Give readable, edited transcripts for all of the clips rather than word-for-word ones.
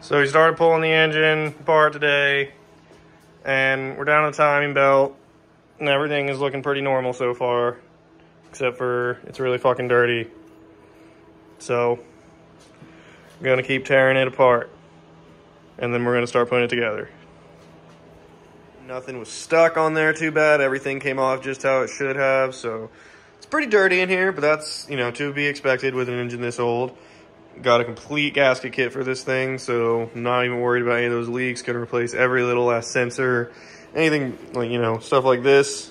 So we started pulling the engine apart today, and we're down to the timing belt, and everything is looking pretty normal so far, except for it's really fucking dirty. So I'm gonna keep tearing it apart, and then we're gonna start putting it together. Nothing was stuck on there too bad. Everything came off just how it should have, so it's pretty dirty in here, but that's, you know, to be expected with an engine this old. Got a complete gasket kit for this thing, so I'm not even worried about any of those leaks. Gonna replace every little last sensor, anything like, you know, stuff like this.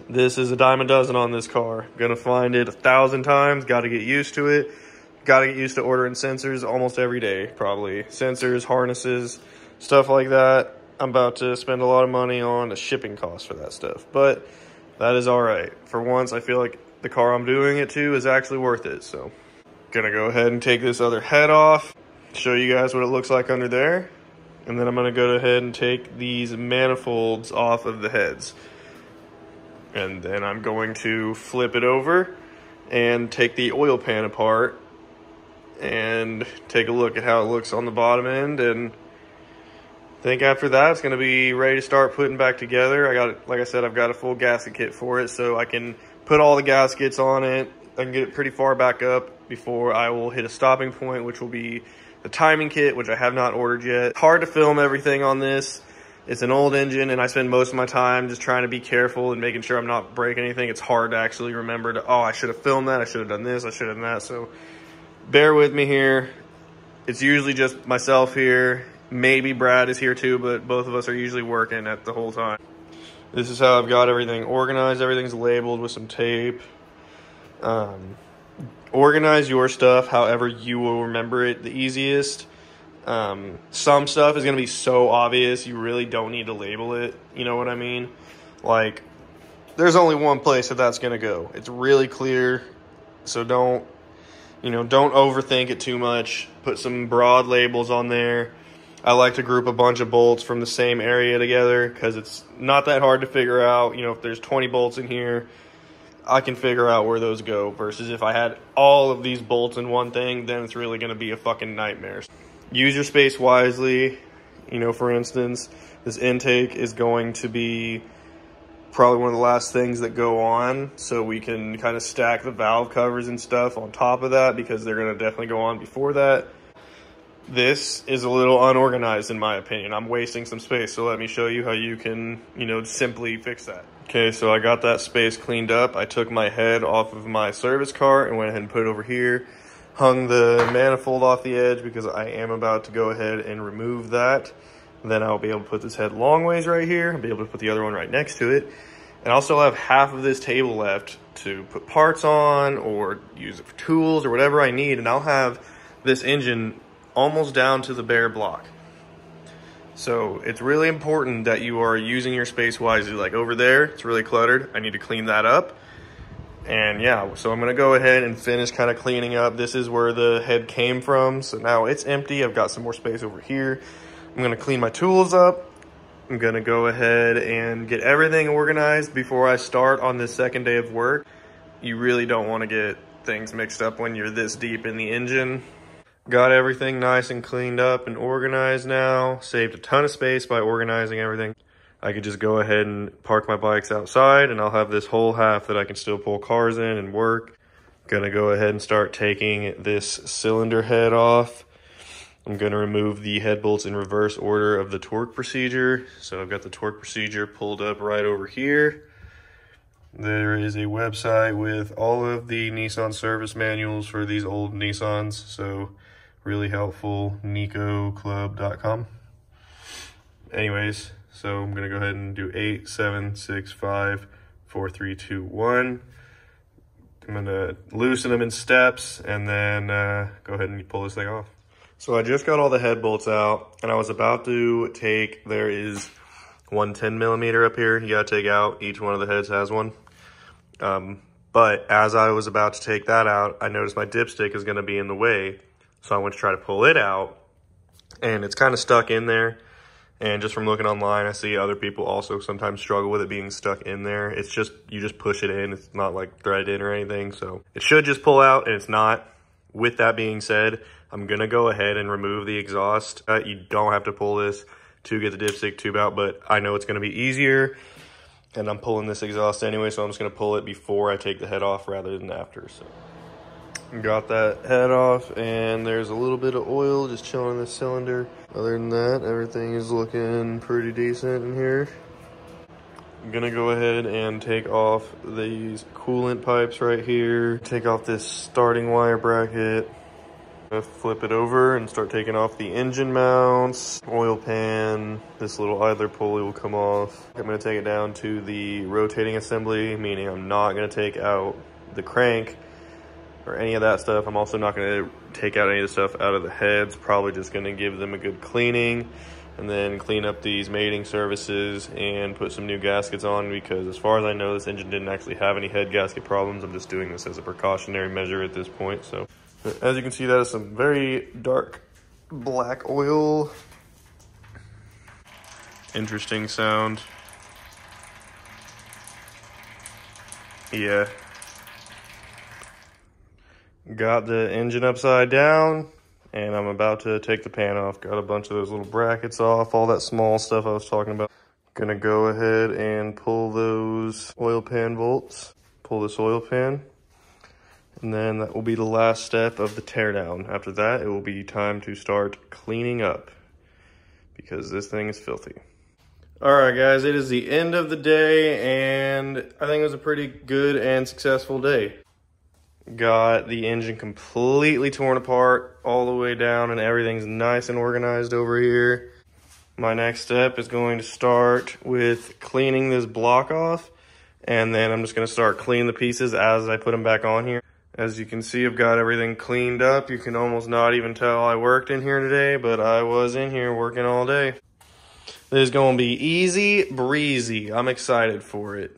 This is a dime a dozen on this car. Gonna find it 1,000 times. Got to get used to it. Got to get used to ordering sensors almost every day, probably. Sensors, harnesses, stuff like that. I'm about to spend a lot of money on a shipping cost for that stuff, but that is all right. For once, I feel like the car I'm doing it to is actually worth it, so. Gonna go ahead and take this other head off, show you guys what it looks like under there, and then I'm gonna go ahead and take these manifolds off of the heads. And then I'm going to flip it over and take the oil pan apart and take a look at how it looks on the bottom end, and I think after that it's gonna be ready to start putting back together. Like I said, I've got a full gasket kit for it, so I can put all the gaskets on it. I can get it pretty far back up before I will hit a stopping point, which will be the timing kit, which I have not ordered yet. Hard to film everything on this. It's an old engine, and I spend most of my time just trying to be careful and making sure I'm not breaking anything. It's hard to actually remember to, oh, I should have filmed that, I should have done this, I should have done that. So bear with me here. It's usually just myself here. Maybe Brad is here too, but both of us are usually working at the whole time. This is how I've got everything organized. Everything's labeled with some tape. Organize your stuff however you will remember it the easiest. Some stuff is going to be so obvious you really don't need to label it, you know what I mean? Like, there's only one place that's going to go. It's really clear, so don't overthink it too much. Put some broad labels on there. I like to group a bunch of bolts from the same area together because it's not that hard to figure out. You know, if there's 20 bolts in here, I can figure out where those go, versus if I had all of these bolts in one thing, then it's really going to be a fucking nightmare. Use your space wisely. You know, for instance, this intake is going to be probably one of the last things that go on, so we can kind of stack the valve covers and stuff on top of that because they're going to definitely go on before that. This is a little unorganized in my opinion. I'm wasting some space, so let me show you how you can, you know, simply fix that. Okay, so I got that space cleaned up. I took my head off of my service cart and went ahead and put it over here. Hung the manifold off the edge because I am about to go ahead and remove that. Then I'll be able to put this head long ways right here. I'll be able to put the other one right next to it. And I'll still have half of this table left to put parts on or use it for tools or whatever I need. And I'll have this engine almost down to the bare block. So it's really important that you are using your space wisely. Like over there, it's really cluttered. I need to clean that up. And yeah, so I'm gonna go ahead and finish kind of cleaning up. This is where the head came from. So now it's empty. I've got some more space over here. I'm gonna clean my tools up. I'm gonna go ahead and get everything organized before I start on this second day of work. You really don't wanna get things mixed up when you're this deep in the engine. Got everything nice and cleaned up and organized now. Saved a ton of space by organizing everything. I could just go ahead and park my bikes outside and I'll have this whole half that I can still pull cars in and work. Gonna go ahead and start taking this cylinder head off. I'm gonna remove the head bolts in reverse order of the torque procedure. So I've got the torque procedure pulled up right over here. There is a website with all of the Nissan service manuals for these old Nissans. So really helpful, nicoclub.com. Anyways, so I'm gonna go ahead and do 8, 7, 6, 5, 4, 3, 2, 1. I'm gonna loosen them in steps and then go ahead and pull this thing off. So I just got all the head bolts out and I was about to take, there is one 10 millimeter up here you gotta take out. Each one of the heads has one. But as I was about to take that out, I noticed my dipstick is gonna be in the way. So I went to try to pull it out and it's kind of stuck in there. And just from looking online, I see other people also sometimes struggle with it being stuck in there. It's just, you just push it in. It's not like threaded in or anything. So it should just pull out and it's not. With that being said, I'm gonna go ahead and remove the exhaust. You don't have to pull this to get the dipstick tube out, but I know it's gonna be easier, and I'm pulling this exhaust anyway, so I'm just gonna pull it before I take the head off rather than after. So got that head off, and there's a little bit of oil just chilling in the cylinder. Other than that, everything is looking pretty decent in here. I'm gonna go ahead and take off these coolant pipes right here. Take off this starting wire bracket. Flip it over and start taking off the engine mounts, oil pan. This little idler pulley will come off. I'm gonna take it down to the rotating assembly, meaning I'm not gonna take out the crank or any of that stuff. I'm also not gonna take out any of the stuff out of the heads. Probably just gonna give them a good cleaning and then clean up these mating surfaces and put some new gaskets on, because as far as I know, this engine didn't actually have any head gasket problems. I'm just doing this as a precautionary measure at this point. So as you can see, that is some very dark black oil. Interesting sound. Yeah. Got the engine upside down, and I'm about to take the pan off. Got a bunch of those little brackets off, all that small stuff I was talking about. Gonna go ahead and pull those oil pan bolts, pull this oil pan, and then that will be the last step of the teardown. After that, it will be time to start cleaning up, because this thing is filthy. All right, guys, it is the end of the day, and I think it was a pretty good and successful day. Got the engine completely torn apart all the way down, and everything's nice and organized over here. My next step is going to start with cleaning this block off, and then I'm just going to start cleaning the pieces as I put them back on here. As you can see, I've got everything cleaned up. You can almost not even tell I worked in here today, but I was in here working all day. This is going to be easy breezy. I'm excited for it.